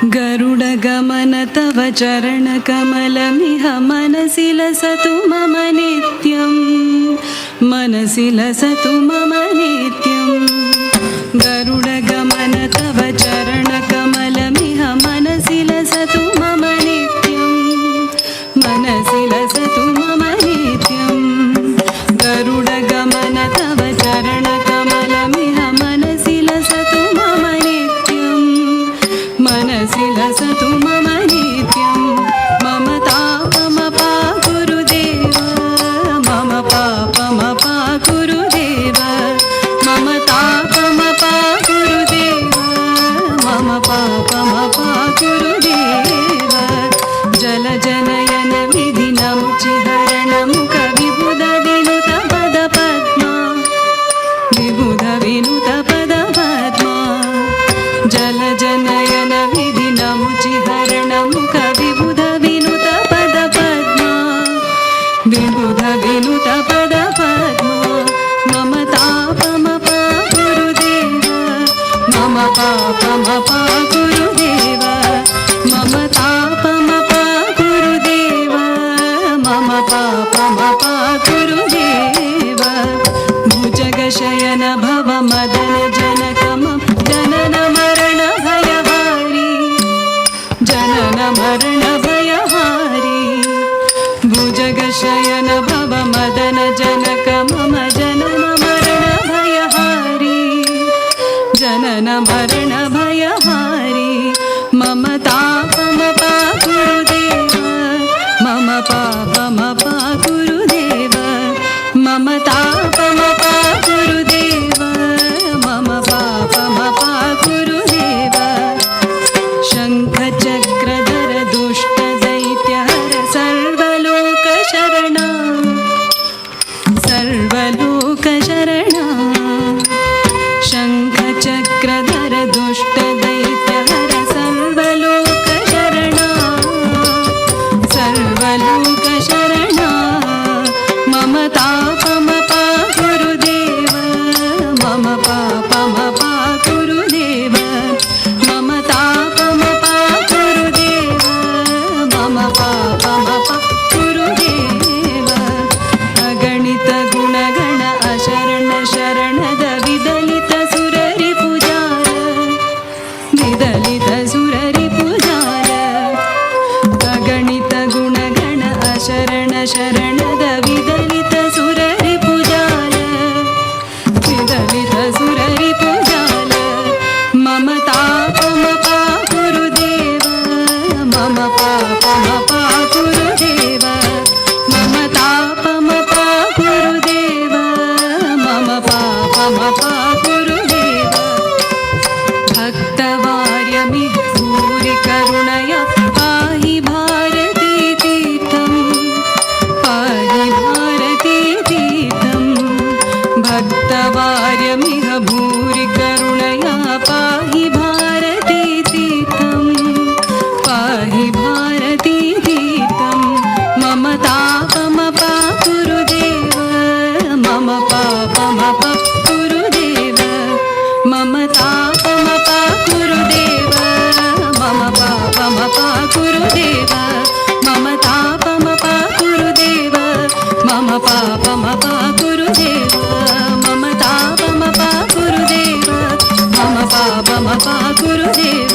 गरुडगमन तव चरणकमलमिह मनसि लसतु मम नित्यं, मनसि लसतु मम नित्यं। गरुडगमन तव चरणकमलमिह मनसि लसतु मम नित्यं, मनसि लसतु मम नित्यं। गरुडगमन तव चरणकमलमिह मनसि लसतु मम नित्यं, मनसि लसतु मम नित्यं। मम तापमपा गुरुदेव, मम पापमपा गुरुदेव, मम तापमपा गुरुदेव, मम पापमपा गुरुदेव। जलजनयन विधिनमुचिहरणमुख विबुध विनुत पद पद्मा, विबुध विनुत पद पद्मा। जलजनयन विधिनमुचिहरणमुख विबुध विनुत पद पद्मा, विबुध विनुत पद पद्मा। मम तापमपा गुरुदेव, मम पापमपा गुरुदेव, मम तापमपा गुरुदेव, मम पापमपा गुरुदेव। भुजगशयन भव मदन जनकम जनन मरण भयहारी, जनन मरण भयहारी। भुजगशयन भव मदन जनक मम जनन मरण भयहारी, जनन मरण भयहारी। मम तापमपा गुरुदेव, मम पापमपा गुरुदेव, मम तापमपा गुरुदेव, मम पापमपा गुरुदेव। शङ्खचक्रधर दुष्टदैत्यहर सर्वलोकशरणा, सर्वलोकशरणा। शङ्खचक्रधर दुष्टदैत्यहर सर्वलोकशरणा, सर्वलोकशरणा। मम तापमपा गुरुदेव, मम पापमपा गुरुदेव, मम तापमपा गुरुदेव, मम पापमपा गुरुदेव। अगणित गुणगण अशरण शरणद विदलित सुररि पूजार, विदलित सुररि पूजार। अगणित गुणगण अशरण शरणद विदलित सुररि पूजार, विदलित सुररि पूजार। मम तापमपा गुरुदेव, मम पापमपा गुरुदेव, मम तापमपा गुरुदेव, मम पापमपा गुरुदेव। भक्तवार्यमिह भूरि करुणया पाहि भारती तीर्थं, पाहि भारती तीर्थं। भक्तवार्यमिह भूरि करुणया पाहि भारती तीर्थं, पाहि भारती तीर्थं। मम तापमपा गुरुदेव, मम पापमपा गुरुदेव, मम तापमपा गुरुदेव, मम पापमपा गुरुदेव, मम तापमपा गुरुदेव, मम पापमपा गुरुदेव, मम तापमपा गुरुदेव, मम पापमपा गुरुदेव।